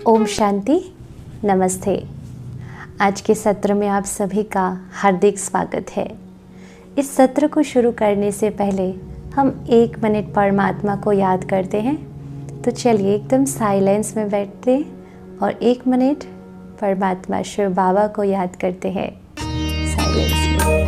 ओम शांति, नमस्ते। आज के सत्र में आप सभी का हार्दिक स्वागत है। इस सत्र को शुरू करने से पहले हम 1 मिनट परमात्मा को याद करते हैं। तो चलिए एकदम साइलेंस में बैठते हैं और 1 मिनट परमात्मा शिव बाबा को याद करते हैं साइलेंस में।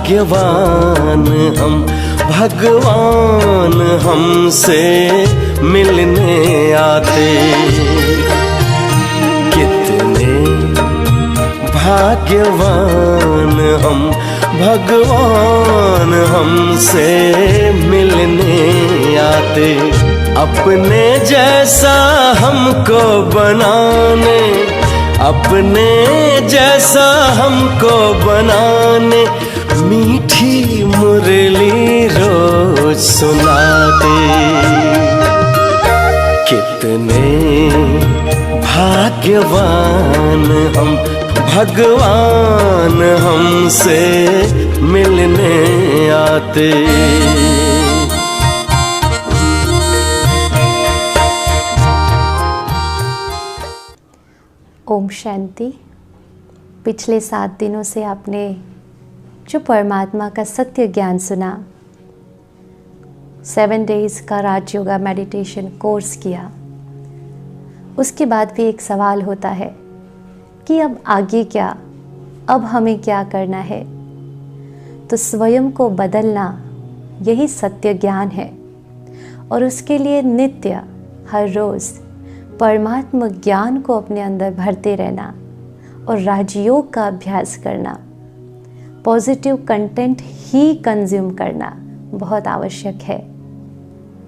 भाग्यवान हम, भगवान हमसे मिलने आते। कितने भाग्यवान हम, भगवान हमसे मिलने आते। अपने जैसा हमको बनाने, अपने जैसा हमको बनाने मीठी मुरली रोज सुनाते। कितने भाग्यवान हम, भगवान हमसे मिलने आते। ओम शांति। पिछले 7 दिनों से आपने जो परमात्मा का सत्य ज्ञान सुना, 7 डेज का राज योगा मेडिटेशन कोर्स किया, उसके बाद भी एक सवाल होता है कि अब आगे क्या, अब हमें क्या करना है। तो स्वयं को बदलना यही सत्य ज्ञान है और उसके लिए नित्य हर रोज़ परमात्मा ज्ञान को अपने अंदर भरते रहना और राजयोग का अभ्यास करना, पॉजिटिव कंटेंट ही कंज्यूम करना बहुत आवश्यक है।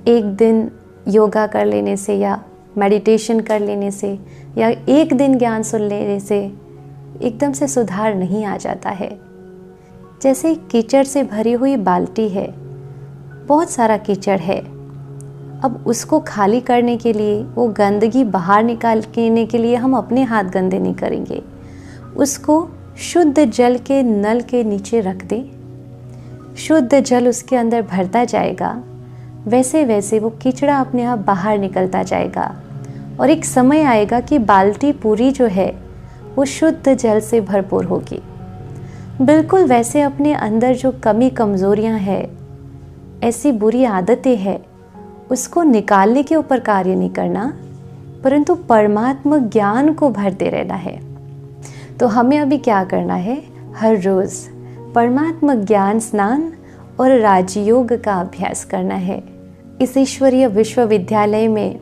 एक दिन योगा कर लेने से या मेडिटेशन कर लेने से या एक दिन ज्ञान सुन लेने से एकदम से सुधार नहीं आ जाता है। जैसे कीचड़ से भरी हुई बाल्टी है, बहुत सारा कीचड़ है, अब उसको खाली करने के लिए, वो गंदगी बाहर निकालने के लिए हम अपने हाथ गंदे नहीं करेंगे, उसको शुद्ध जल के नल के नीचे रख दें, शुद्ध जल उसके अंदर भरता जाएगा, वैसे वैसे वो कीचड़ा अपने आप बाहर निकलता जाएगा और एक समय आएगा कि बाल्टी पूरी जो है वो शुद्ध जल से भरपूर होगी। बिल्कुल वैसे अपने अंदर जो कमी कमज़ोरियाँ हैं, ऐसी बुरी आदतें हैं, उसको निकालने के ऊपर कार्य नहीं करना, परंतु परमात्मा ज्ञान को भरते रहना है। तो हमें अभी क्या करना है, हर रोज़ परमात्मा ज्ञान स्नान और राजयोग का अभ्यास करना है। इस ईश्वरीय विश्वविद्यालय में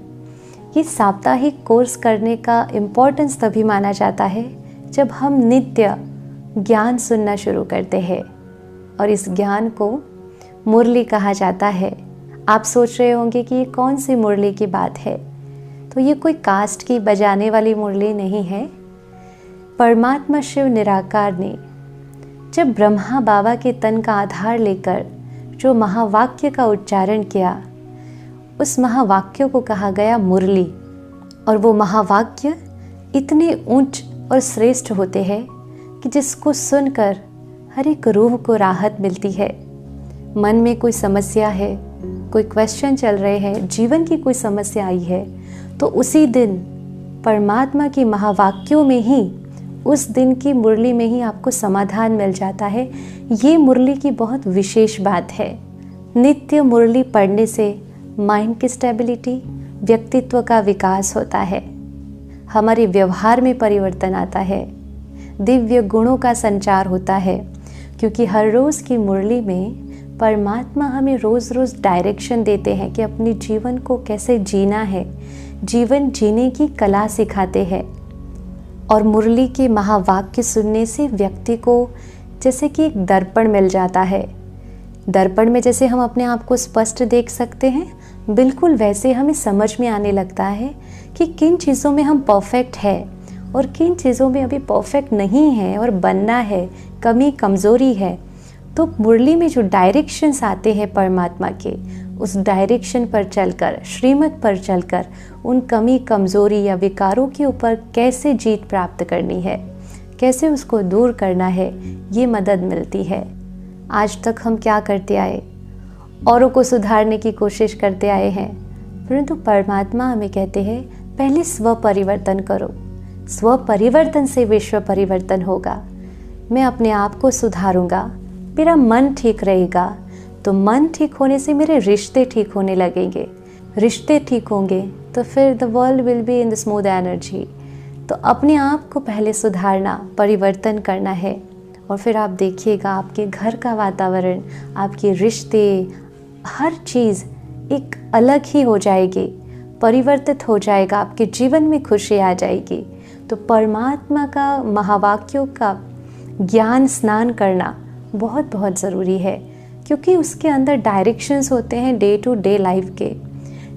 ये साप्ताहिक कोर्स करने का इम्पोर्टेंस तभी माना जाता है जब हम नित्य ज्ञान सुनना शुरू करते हैं। और इस ज्ञान को मुरली कहा जाता है। आप सोच रहे होंगे कि ये कौन सी मुरली की बात है, तो ये कोई कास्ट की बजाने वाली मुरली नहीं है। परमात्मा शिव निराकार ने जब ब्रह्मा बाबा के तन का आधार लेकर जो महावाक्य का उच्चारण किया, उस महावाक्य को कहा गया मुरली। और वो महावाक्य इतने ऊंच और श्रेष्ठ होते हैं कि जिसको सुनकर हर एक रूह को राहत मिलती है। मन में कोई समस्या है, कोई क्वेश्चन चल रहे हैं, जीवन की कोई समस्या आई है, तो उसी दिन परमात्मा की महावाक्यों में ही, उस दिन की मुरली में ही आपको समाधान मिल जाता है। ये मुरली की बहुत विशेष बात है। नित्य मुरली पढ़ने से माइंड की स्टेबिलिटी, व्यक्तित्व का विकास होता है, हमारे व्यवहार में परिवर्तन आता है, दिव्य गुणों का संचार होता है। क्योंकि हर रोज़ की मुरली में परमात्मा हमें रोज़ रोज़ डायरेक्शन देते हैं कि अपने जीवन को कैसे जीना है, जीवन जीने की कला सिखाते हैं। और मुरली के महावाक्य सुनने से व्यक्ति को जैसे कि एक दर्पण मिल जाता है। दर्पण में जैसे हम अपने आप को स्पष्ट देख सकते हैं, बिल्कुल वैसे हमें समझ में आने लगता है कि किन चीज़ों में हम परफेक्ट है और किन चीज़ों में अभी परफेक्ट नहीं है और बनना है, कमी कमज़ोरी है। तो मुरली में जो डायरेक्शंस आते हैं परमात्मा के, उस डायरेक्शन पर चलकर, श्रीमत पर चलकर उन कमी कमज़ोरी या विकारों के ऊपर कैसे जीत प्राप्त करनी है, कैसे उसको दूर करना है, ये मदद मिलती है। आज तक हम क्या करते आए, औरों को सुधारने की कोशिश करते आए हैं, परंतु परमात्मा हमें कहते हैं पहले स्व परिवर्तन करो। स्व परिवर्तन से विश्व परिवर्तन होगा। मैं अपने आप को सुधारूंगा, मेरा मन ठीक रहेगा, तो मन ठीक होने से मेरे रिश्ते ठीक होने लगेंगे। रिश्ते ठीक होंगे तो फिर the world will be in the smooth energy. तो अपने आप को पहले सुधारना, परिवर्तन करना है, और फिर आप देखिएगा आपके घर का वातावरण, आपके रिश्ते, हर चीज़ एक अलग ही हो जाएगी, परिवर्तित हो जाएगा, आपके जीवन में खुशी आ जाएगी। तो परमात्मा का महावाक्यों का ज्ञान स्नान करना बहुत बहुत ज़रूरी है, क्योंकि उसके अंदर डायरेक्शंस होते हैं डे टू डे लाइफ के।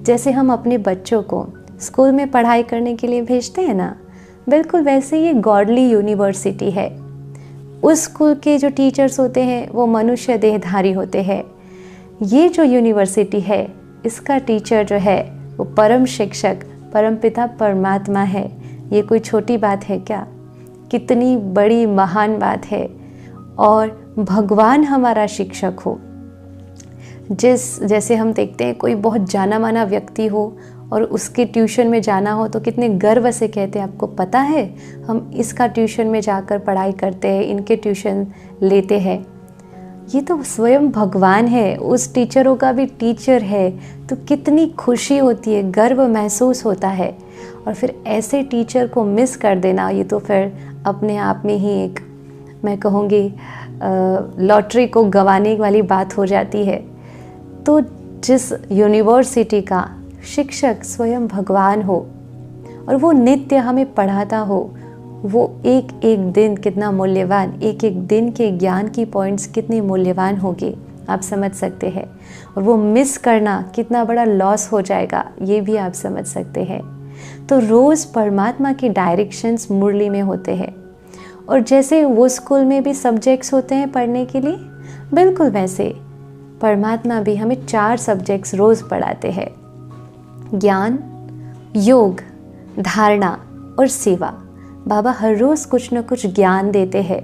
जैसे हम अपने बच्चों को स्कूल में पढ़ाई करने के लिए भेजते हैं ना, बिल्कुल वैसे ये गॉडली यूनिवर्सिटी है। उस स्कूल के जो टीचर्स होते हैं वो मनुष्य देहधारी होते हैं। ये जो यूनिवर्सिटी है, इसका टीचर जो है वो परम शिक्षक, परमपिता परमात्मा है। ये कोई छोटी बात है क्या? कितनी बड़ी महान बात है। और भगवान हमारा शिक्षक हो। जैसे हम देखते हैं कोई बहुत जाना माना व्यक्ति हो और उसके ट्यूशन में जाना हो तो कितने गर्व से कहते हैं, आपको पता है हम इसका ट्यूशन में जाकर पढ़ाई करते हैं, इनके ट्यूशन लेते हैं। ये तो स्वयं भगवान है, उस टीचरों का भी टीचर है, तो कितनी खुशी होती है, गर्व महसूस होता है। और फिर ऐसे टीचर को मिस कर देना, ये तो फिर अपने आप में ही एक, मैं कहूँगी, लॉटरी को गंवाने वाली बात हो जाती है। तो जिस यूनिवर्सिटी का शिक्षक स्वयं भगवान हो और वो नित्य हमें पढ़ाता हो, वो एक एक दिन कितना मूल्यवान, एक एक दिन के ज्ञान की पॉइंट्स कितनी मूल्यवान होगी, आप समझ सकते हैं। और वो मिस करना कितना बड़ा लॉस हो जाएगा, ये भी आप समझ सकते हैं। तो रोज़ परमात्मा के डायरेक्शंस मुरली में होते हैं। और जैसे वो स्कूल में भी सब्जेक्ट्स होते हैं पढ़ने के लिए, बिल्कुल वैसे परमात्मा भी हमें 4 सब्जेक्ट्स रोज़ पढ़ाते हैं। ज्ञान, योग, धारणा और सेवा। बाबा हर रोज़ कुछ न कुछ ज्ञान देते हैं।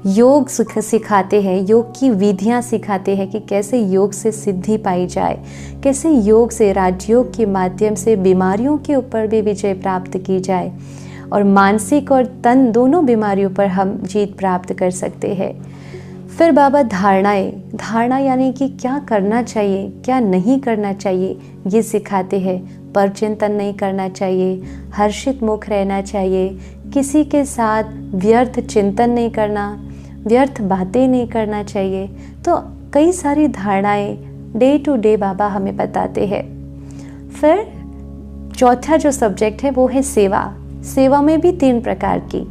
योग सिखाते हैं, योग की विधियाँ सिखाते हैं कि कैसे योग से सिद्धि पाई जाए, कैसे योग से, राजयोग के माध्यम से बीमारियों के ऊपर भी विजय प्राप्त की जाए, और मानसिक और तन दोनों बीमारियों पर हम जीत प्राप्त कर सकते हैं। फिर बाबा धारणा यानी कि क्या करना चाहिए, क्या नहीं करना चाहिए, ये सिखाते हैं। पर चिंतन नहीं करना चाहिए, हर्षित मुख रहना चाहिए, किसी के साथ व्यर्थ चिंतन नहीं करना, व्यर्थ बातें नहीं करना चाहिए। तो कई सारी धारणाएं डे टू डे बाबा हमें बताते हैं। फिर चौथा जो सब्जेक्ट है वो है सेवा। सेवा में भी 3 प्रकार की,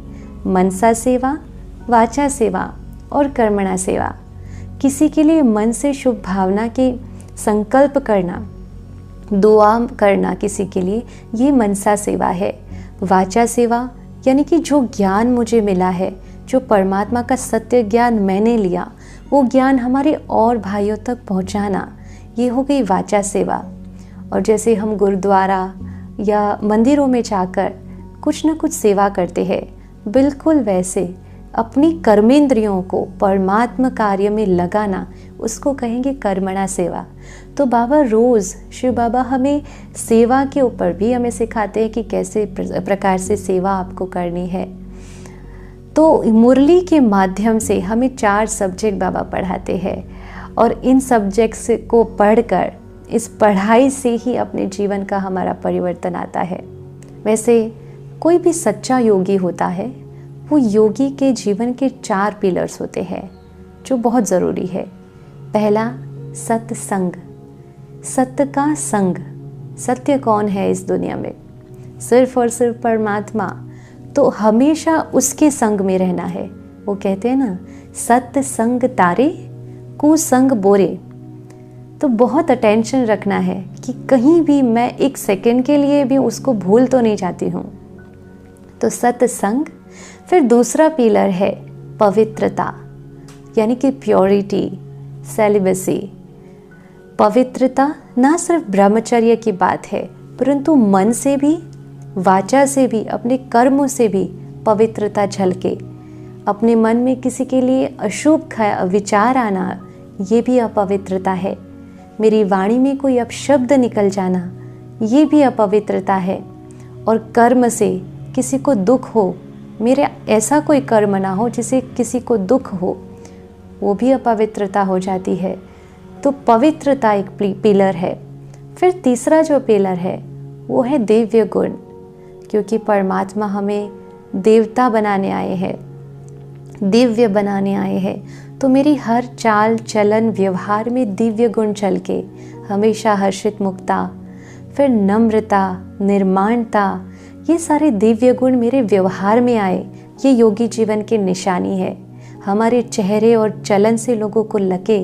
मनसा सेवा, वाचा सेवा और कर्मणा सेवा। किसी के लिए मन से शुभ भावना के संकल्प करना, दुआ करना किसी के लिए, ये मनसा सेवा है। वाचा सेवा यानी कि जो ज्ञान मुझे मिला है, जो परमात्मा का सत्य ज्ञान मैंने लिया, वो ज्ञान हमारे और भाइयों तक पहुंचाना, ये हो गई वाचा सेवा। और जैसे हम गुरुद्वारा या मंदिरों में जाकर कुछ न कुछ सेवा करते हैं, बिल्कुल वैसे अपनी कर्मेंद्रियों को परमात्मा कार्य में लगाना, उसको कहेंगे कर्मणा सेवा। तो बाबा रोज़, शिव बाबा हमें सेवा के ऊपर भी हमें सिखाते हैं कि कैसे प्रकार से सेवा आपको करनी है। तो मुरली के माध्यम से हमें 4 सब्जेक्ट बाबा पढ़ाते हैं, और इन सब्जेक्ट्स को पढ़कर, इस पढ़ाई से ही अपने जीवन का हमारा परिवर्तन आता है। वैसे कोई भी सच्चा योगी होता है, वो योगी के जीवन के 4 पिलर्स होते हैं जो बहुत ज़रूरी है। पहला, सत्संग, सत्य का संग। सत्य कौन है इस दुनिया में? सिर्फ और सिर्फ परमात्मा। तो हमेशा उसके संग में रहना है। वो कहते हैं ना, सत्य संग तारे, कुसंग बोरे। तो बहुत अटेंशन रखना है कि कहीं भी मैं एक सेकंड के लिए भी उसको भूल तो नहीं जाती हूँ। तो सत्संग। फिर दूसरा पिलर है पवित्रता, यानी कि प्योरिटी, सेलिबेसी। पवित्रता ना सिर्फ ब्रह्मचर्य की बात है, परंतु मन से भी, वाचा से भी, अपने कर्मों से भी पवित्रता झलके। अपने मन में किसी के लिए अशुभ विचार आना, ये भी अपवित्रता है। मेरी वाणी में कोई अपशब्द निकल जाना, ये भी अपवित्रता है। और कर्म से किसी को दुख हो, मेरे ऐसा कोई कर्म ना हो जिसे किसी को दुख हो, वो भी अपवित्रता हो जाती है। तो पवित्रता एक पिलर है। फिर तीसरा जो पिलर है वो है दिव्य गुण, क्योंकि परमात्मा हमें देवता बनाने आए हैं, दिव्य बनाने आए हैं। तो मेरी हर चाल चलन व्यवहार में दिव्य गुण चल के हमेशा हर्षित मुक्ता, फिर नम्रता, निर्माणता, ये सारे दिव्य गुण मेरे व्यवहार में आए, ये योगी जीवन की निशानी है। हमारे चेहरे और चलन से लोगों को लगे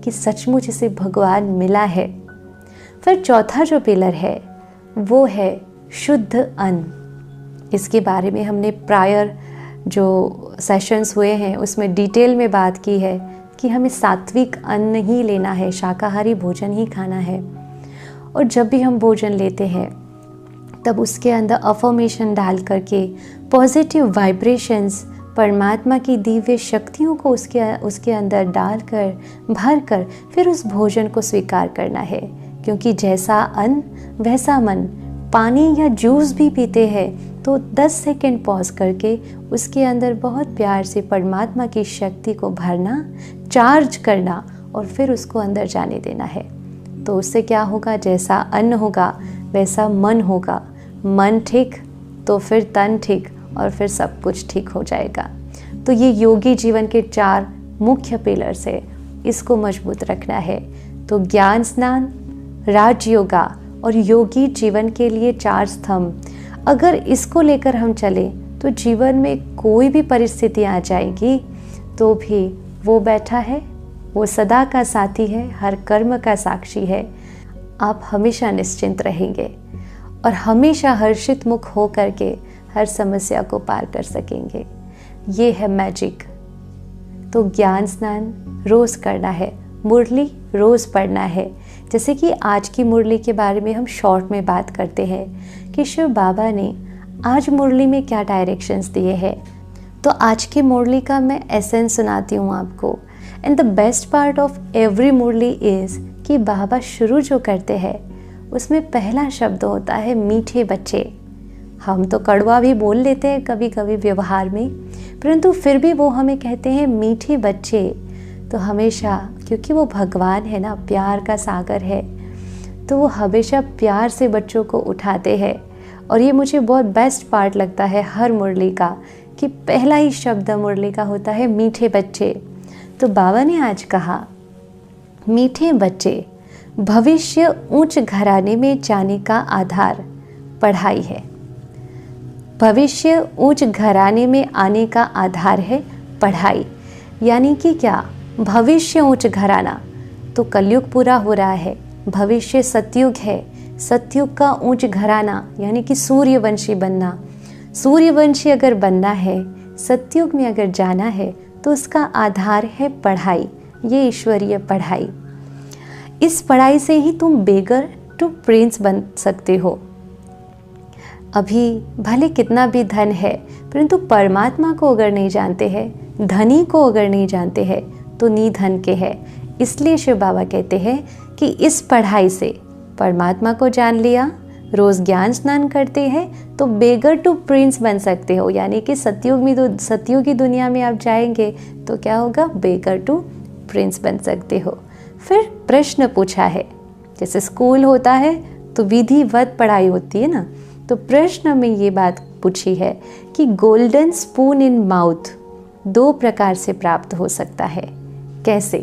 कि सचमुच इसे भगवान मिला है। फिर चौथा जो पिलर है वो है शुद्ध अन्न। इसके बारे में हमने प्रायर जो सेशंस हुए हैं उसमें डिटेल में बात की है कि हमें सात्विक अन्न ही लेना है, शाकाहारी भोजन ही खाना है। और जब भी हम भोजन लेते हैं तब उसके अंदर अफर्मेशन डाल करके पॉजिटिव वाइब्रेशंस, परमात्मा की दिव्य शक्तियों को उसके अंदर डालकर, भर कर फिर उस भोजन को स्वीकार करना है। क्योंकि जैसा अन्न वैसा मन। पानी या जूस भी पीते हैं तो 10 सेकंड पॉज करके उसके अंदर बहुत प्यार से परमात्मा की शक्ति को भरना, चार्ज करना और फिर उसको अंदर जाने देना है। तो उससे क्या होगा, जैसा अन्न होगा वैसा मन होगा। मन ठीक तो फिर तन ठीक और फिर सब कुछ ठीक हो जाएगा। तो ये योगी जीवन के 4 मुख्य पिलर्स है, इसको मजबूत रखना है। तो ज्ञान स्नान, राजयोगा और योगी जीवन के लिए 4 स्तंभ, अगर इसको लेकर हम चले तो जीवन में कोई भी परिस्थिति आ जाएगी तो भी वो बैठा है, वो सदा का साथी है, हर कर्म का साक्षी है। आप हमेशा निश्चिंत रहेंगे और हमेशा हर्षित मुख हो करके हर समस्या को पार कर सकेंगे। ये है मैजिक। तो ज्ञान स्नान रोज करना है, मुरली रोज पढ़ना है। जैसे कि आज की मुरली के बारे में हम शॉर्ट में बात करते हैं कि शिव बाबा ने आज मुरली में क्या डायरेक्शंस दिए हैं। तो आज की मुरली का मैं एसेंस सुनाती हूँ आपको। And the best part of every Murli is कि बाबा शुरू जो करते हैं उसमें पहला शब्द होता है मीठे बच्चे। हम तो कड़वा भी बोल लेते हैं कभी कभी व्यवहार में, परंतु फिर भी वो हमें कहते हैं मीठे बच्चे। तो हमेशा, क्योंकि वो भगवान है ना, प्यार का सागर है, तो वो हमेशा प्यार से बच्चों को उठाते हैं। और ये मुझे बहुत बेस्ट पार्ट लगता है हर मुरली का कि पहला ही शब्द मुरली का होता है मीठे बच्चे। तो बाबा ने आज कहा, मीठे बच्चे, भविष्य ऊंच घराने में जाने का आधार पढ़ाई है। भविष्य ऊंच घराने में आने का आधार है पढ़ाई। यानी कि क्या, भविष्य ऊंच घराना, तो कलयुग पूरा हो रहा है, भविष्य सतयुग है, सतयुग का ऊंच घराना यानी कि सूर्यवंशी बनना। सूर्यवंशी अगर बनना है, सतयुग में अगर जाना है, तो उसका आधार है पढ़ाई, ये ईश्वरीय पढ़ाई। इस पढ़ाई से ही तुम बेगर टू प्रिंस बन सकते हो। अभी भले कितना भी धन है, परंतु परमात्मा को अगर नहीं जानते हैं, धनी को अगर नहीं जानते हैं, तो निधन के है। इसलिए शिव बाबा कहते हैं कि इस पढ़ाई से परमात्मा को जान लिया, रोज़ ज्ञान स्नान करते हैं तो बेगर टू प्रिंस बन सकते हो। यानी कि सतयुग की दुनिया में आप जाएंगे तो क्या होगा, बेगर टू प्रिंस बन सकते हो। फिर प्रश्न पूछा है, जैसे स्कूल होता है तो विधिवत पढ़ाई होती है ना, तो प्रश्न में ये बात पूछी है कि गोल्डन स्पून इन माउथ 2 प्रकार से प्राप्त हो सकता है। कैसे?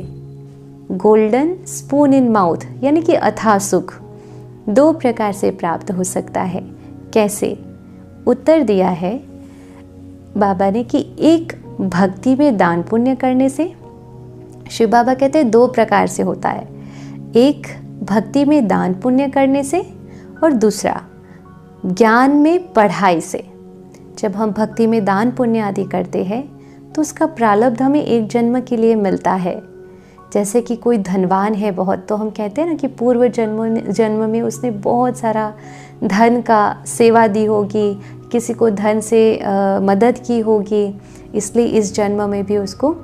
गोल्डन स्पून इन माउथ यानी कि अथाह सुख 2 प्रकार से प्राप्त हो सकता है। कैसे? उत्तर दिया है बाबा ने कि एक भक्ति में दान पुण्य करने से। शिव बाबा कहते हैं 2 प्रकार से होता है। एक भक्ति में दान पुण्य करने से और दूसरा ज्ञान में पढ़ाई से। जब हम भक्ति में दान पुण्य आदि करते हैं तो उसका प्रारब्ध हमें एक जन्म के लिए मिलता है। जैसे कि कोई धनवान है बहुत, तो हम कहते हैं ना कि पूर्व जन्म में उसने बहुत सारा धन का सेवा दी होगी, किसी को धन से मदद की होगी, इसलिए इस जन्म में भी उसको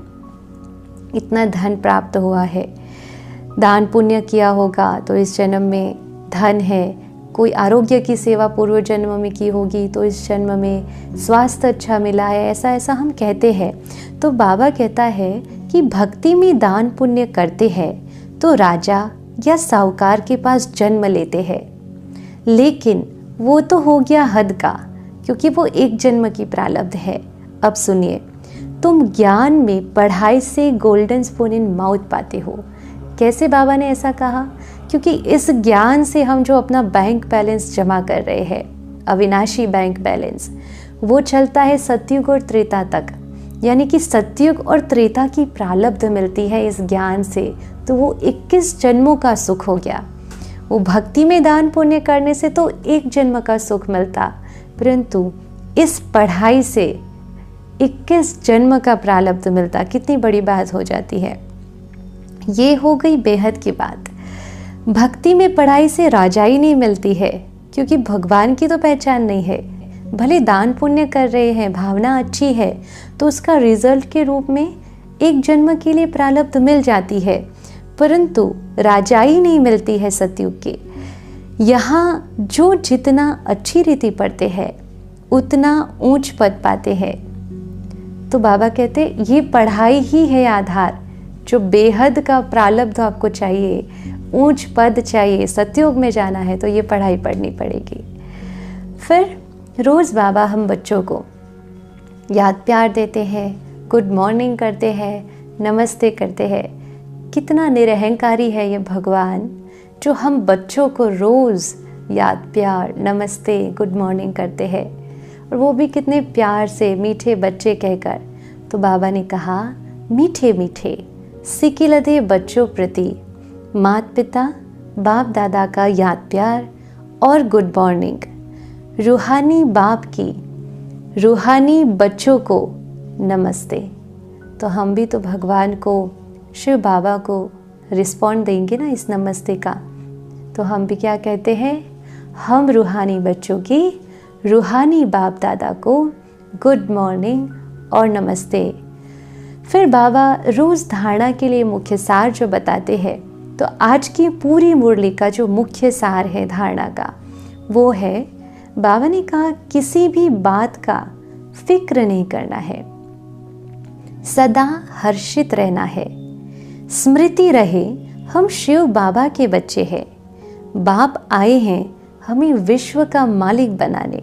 इतना धन प्राप्त हुआ है। दान पुण्य किया होगा तो इस जन्म में धन है। कोई आरोग्य की सेवा पूर्व जन्म में की होगी तो इस जन्म में स्वास्थ्य अच्छा मिला है, ऐसा ऐसा हम कहते हैं। तो बाबा कहता है कि भक्ति में दान पुण्य करते हैं तो राजा या साहूकार के पास जन्म लेते हैं, लेकिन वो तो हो गया हद का, क्योंकि वो एक जन्म की प्रारब्ध है। अब सुनिए, तुम ज्ञान में पढ़ाई से गोल्डन स्पून इन माउथ पाते हो। कैसे बाबा ने ऐसा कहा? क्योंकि इस ज्ञान से हम जो अपना बैंक बैलेंस जमा कर रहे हैं, अविनाशी बैंक बैलेंस, वो चलता है सतयुग और त्रेता तक। यानी कि सतयुग और त्रेता की प्रारब्ध मिलती है इस ज्ञान से, तो वो 21 जन्मों का सुख हो गया। वो भक्ति में दान पुण्य करने से तो एक जन्म का सुख मिलता, परंतु इस पढ़ाई से 21 जन्म का प्रारब्ध मिलता। कितनी बड़ी बात हो जाती है। ये हो गई बेहद की बात। भक्ति में पढ़ाई से राजाई नहीं मिलती है, क्योंकि भगवान की तो पहचान नहीं है। भले दान पुण्य कर रहे हैं, भावना अच्छी है, तो उसका रिजल्ट के रूप में एक जन्म के लिए प्रारब्ध मिल जाती है, परंतु राजाई नहीं मिलती है सतयुग की। यहाँ जो जितना अच्छी रीति पढ़ते हैं उतना ऊंच पद पाते हैं। तो बाबा कहते ये पढ़ाई ही है आधार। जो बेहद का प्रारब्ध आपको चाहिए, ऊंच पद चाहिए, सतयुग में जाना है, तो ये पढ़ाई पढ़नी पड़ेगी। फिर रोज़ बाबा हम बच्चों को याद प्यार देते हैं, गुड मॉर्निंग करते हैं, नमस्ते करते हैं। कितना निरहंकारी है ये भगवान, जो हम बच्चों को रोज़ याद प्यार, नमस्ते, गुड मॉर्निंग करते हैं, और वो भी कितने प्यार से, मीठे बच्चे कहकर। तो बाबा ने कहा, मीठे मीठे सिकिलदे बच्चों प्रति माता पिता बाप दादा का याद प्यार और गुड मॉर्निंग। रूहानी बाप की रूहानी बच्चों को नमस्ते। तो हम भी तो भगवान को, शिव बाबा को रिस्पॉन्ड देंगे ना इस नमस्ते का। तो हम भी क्या कहते हैं? हम रूहानी बच्चों की रूहानी बाप दादा को गुड मॉर्निंग और नमस्ते। फिर बाबा रोज़ धारणा के लिए मुख्य सार जो बताते हैं, तो आज की पूरी मुरली का जो मुख्य सार है धारणा का, वो है, बाबा ने कहा किसी भी बात का फिक्र नहीं करना है, सदा हर्षित रहना है। स्मृति रहे हम शिव बाबा के बच्चे हैं, बाप आए हैं हमें विश्व का मालिक बनाने।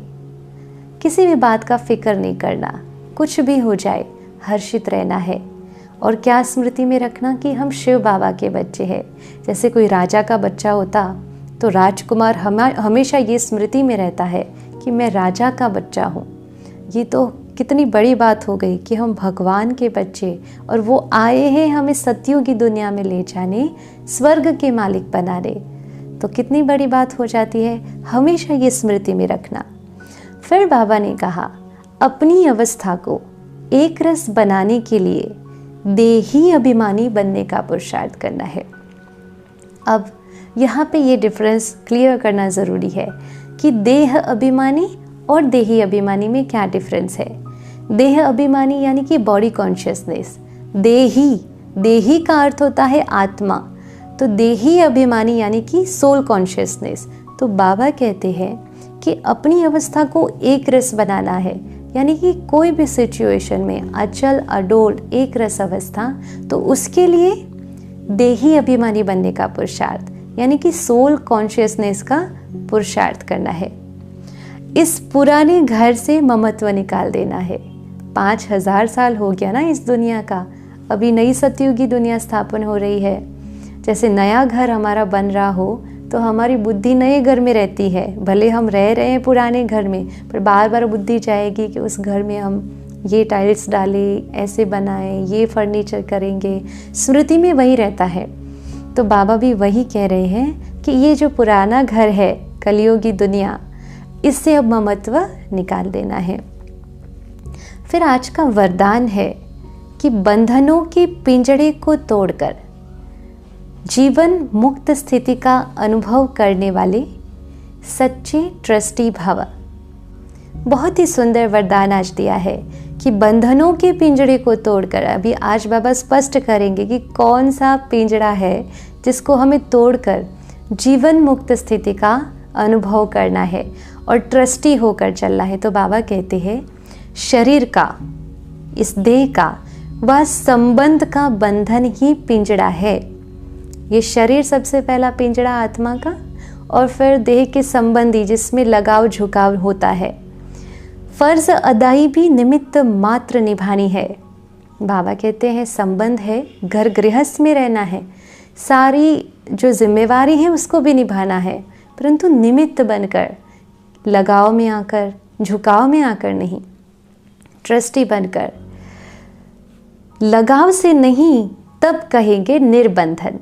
किसी भी बात का फिक्र नहीं करना, कुछ भी हो जाए हर्षित रहना है। और क्या स्मृति में रखना कि हम शिव बाबा के बच्चे हैं। जैसे कोई राजा का बच्चा होता तो राजकुमार हमेशा ये स्मृति में रहता है कि मैं राजा का बच्चा हूँ। ये तो कितनी बड़ी बात हो गई कि हम भगवान के बच्चे, और वो आए हैं हमें सतयुग की दुनिया में ले जाने, स्वर्ग के मालिक बनाने। तो कितनी बड़ी बात हो जाती है, हमेशा ये स्मृति में रखना। फिर बाबा ने कहा अपनी अवस्था को एक रस बनाने के लिए देही अभिमानी बनने का पुरुषार्थ करना है। अब यहाँ पे ये डिफरेंस क्लियर करना ज़रूरी है कि देह अभिमानी और देही अभिमानी में क्या डिफरेंस है। देह अभिमानी यानी कि बॉडी कॉन्शियसनेस, देही का अर्थ होता है आत्मा, तो देही अभिमानी यानी कि सोल कॉन्शियसनेस। तो बाबा कहते हैं कि अपनी अवस्था को एक रस बनाना है, यानी कि कोई भी सिचुएशन में अचल अडोल एक रस अवस्था, तो उसके लिए देही अभिमानी बनने का पुरुषार्थ यानी कि सोल कॉन्शियसनेस का पुरुषार्थ करना है। इस पुराने घर से ममत्व निकाल देना है। 5000 साल हो गया ना इस दुनिया का, अभी नई सतयुगी दुनिया स्थापन हो रही है। जैसे नया घर हमारा बन रहा हो तो हमारी बुद्धि नए घर में रहती है, भले हम रह रहे हैं पुराने घर में, पर बार बार बुद्धि जाएगी कि उस घर में हम ये टाइल्स डालें, ऐसे बनाएं, ये फर्नीचर करेंगे, स्मृति में वही रहता है। तो बाबा भी वही कह रहे हैं कि ये जो पुराना घर है, कलियुगी दुनिया, इससे अब ममत्व निकाल देना है। फिर आज का वरदान है कि बंधनों के पिंजड़े को तोड़कर जीवन मुक्त स्थिति का अनुभव करने वाले सच्चे ट्रस्टी भव। बहुत ही सुंदर वरदान आज दिया है कि बंधनों के पिंजड़े को तोड़कर, अभी आज बाबा स्पष्ट करेंगे कि कौन सा पिंजड़ा है जिसको हमें तोड़कर जीवन मुक्त स्थिति का अनुभव करना है और ट्रस्टी होकर चलना है। तो बाबा कहते हैं शरीर का, इस देह का वह संबंध का बंधन ही पिंजड़ा है। ये शरीर सबसे पहला पिंजड़ा आत्मा का, और फिर देह के संबंधी जिसमें लगाव झुकाव होता है। फर्ज अदाई भी निमित्त मात्र निभानी है। बाबा कहते हैं संबंध है, घर गृहस्थ में रहना है, सारी जो जिम्मेवारी है उसको भी निभाना है, परंतु निमित्त बनकर, लगाव में आकर, झुकाव में आकर नहीं, ट्रस्टी बनकर। लगाव से नहीं, तब कहेंगे निर्बंधन।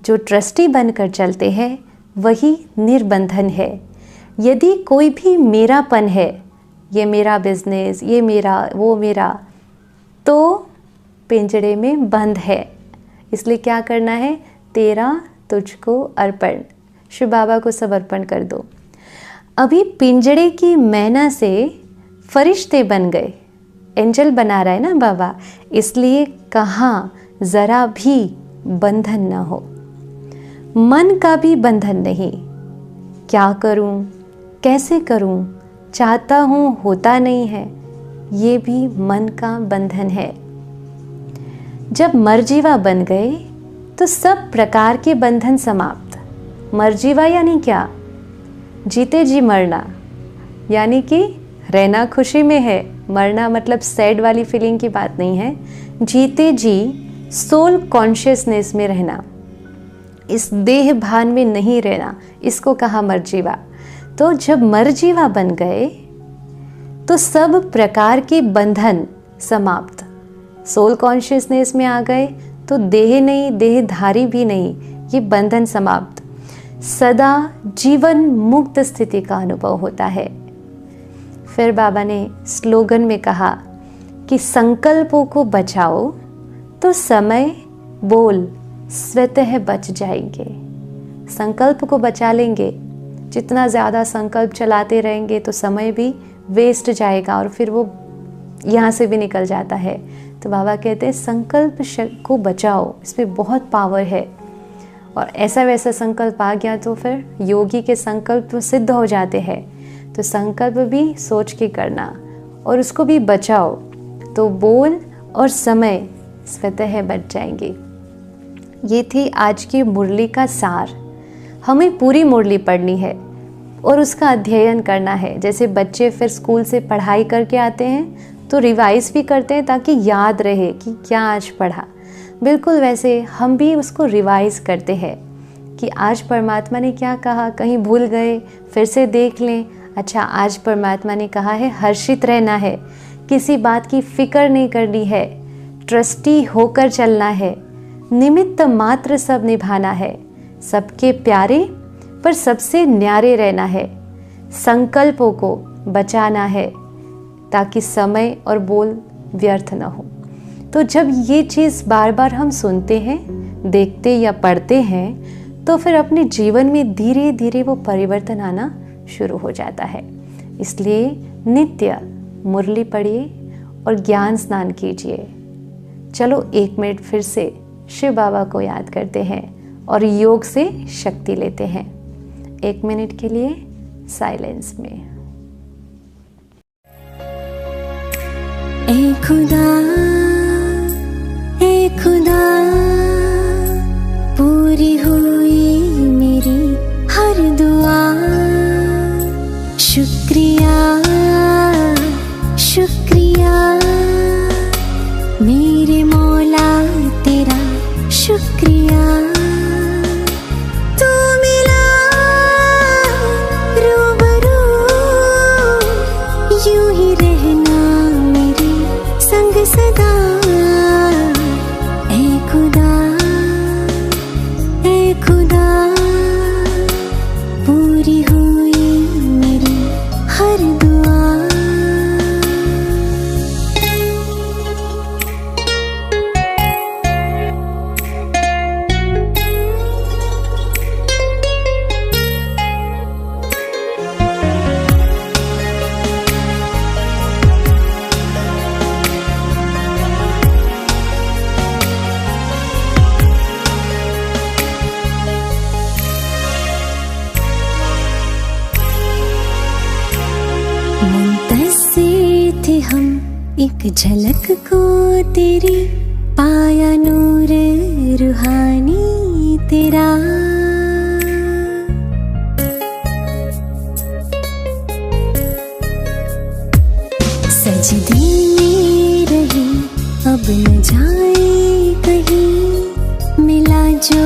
जो ट्रस्टी बनकर चलते हैं वही निर्बंधन है। यदि कोई भी मेरापन है, ये मेरा बिजनेस, ये मेरा, वो मेरा, तो पिंजड़े में बंद है। इसलिए क्या करना है? तेरा तुझको अर्पण, शिव बाबा को सब अर्पण कर दो। अभी पिंजड़े की मैना से फरिश्ते बन गए, एंजल बना रहा है ना बाबा, इसलिए कहाँ जरा भी बंधन ना हो। मन का भी बंधन नहीं, क्या करूं, कैसे करूं, चाहता हूं होता नहीं है, ये भी मन का बंधन है। जब मर्जीवा बन गए तो सब प्रकार के बंधन समाप्त। मर्जीवा यानी क्या? जीते जी मरना, यानी कि रहना खुशी में है, मरना मतलब सैड वाली फीलिंग की बात नहीं है। जीते जी सोल कॉन्शियसनेस में रहना, इस देह भान में नहीं रहना, इसको कहा मर्जीवा। तो जब मर्जीवा बन गए तो सब प्रकार के बंधन समाप्त। सोल कॉन्शियसनेस में आ गए तो देह नहीं, देहधारी भी नहीं, ये बंधन समाप्त। सदा जीवन मुक्त स्थिति का अनुभव होता है। फिर बाबा ने स्लोगन में कहा कि संकल्पों को बचाओ तो समय बोल स्वतः बच जाएंगे। संकल्प को बचा लेंगे, जितना ज़्यादा संकल्प चलाते रहेंगे तो समय भी वेस्ट जाएगा और फिर वो यहाँ से भी निकल जाता है। तो बाबा कहते हैं संकल्प को बचाओ, इसमें बहुत पावर है। और ऐसा वैसा संकल्प आ गया तो फिर योगी के संकल्प सिद्ध हो जाते हैं। तो संकल्प भी सोच के करना और उसको भी बचाओ, तो बोल और समय स्वतः बच जाएंगे। ये थी आज की मुरली का सार। हमें पूरी मुरली पढ़नी है और उसका अध्ययन करना है। जैसे बच्चे फिर स्कूल से पढ़ाई करके आते हैं तो रिवाइज भी करते हैं ताकि याद रहे कि क्या आज पढ़ा, बिल्कुल वैसे हम भी उसको रिवाइज करते हैं कि आज परमात्मा ने क्या कहा, कहीं भूल गए फिर से देख लें। अच्छा, आज परमात्मा ने कहा है हर्षित रहना है, किसी बात की फिक्र नहीं करनी है, ट्रस्टी होकर चलना है, निमित्त मात्र सब निभाना है, सबके प्यारे पर सबसे न्यारे रहना है, संकल्पों को बचाना है ताकि समय और बोल व्यर्थ न हो। तो जब ये चीज़ बार बार हम सुनते हैं, देखते या पढ़ते हैं तो फिर अपने जीवन में धीरे धीरे वो परिवर्तन आना शुरू हो जाता है। इसलिए नित्य मुरली पढ़िए और ज्ञान स्नान कीजिए। चलो 1 मिनट फिर से शिव बाबा को याद करते हैं और योग से शक्ति लेते हैं। 1 मिनट के लिए साइलेंस में। ए खुदा पूरी हुई मेरी हर दुआ। शुक्रिया शुक्रिया मेरे मौला तेरा शुक्रिया। तू मिला रूबरू, यूं ही रहना मेरे संग सदा। ए खुदा ए मुंतज़िर थे हम एक झलक को तेरी, पाया नूर रूहानी तेरा। सजदे में रहे अब न जाए कहीं, मिला जो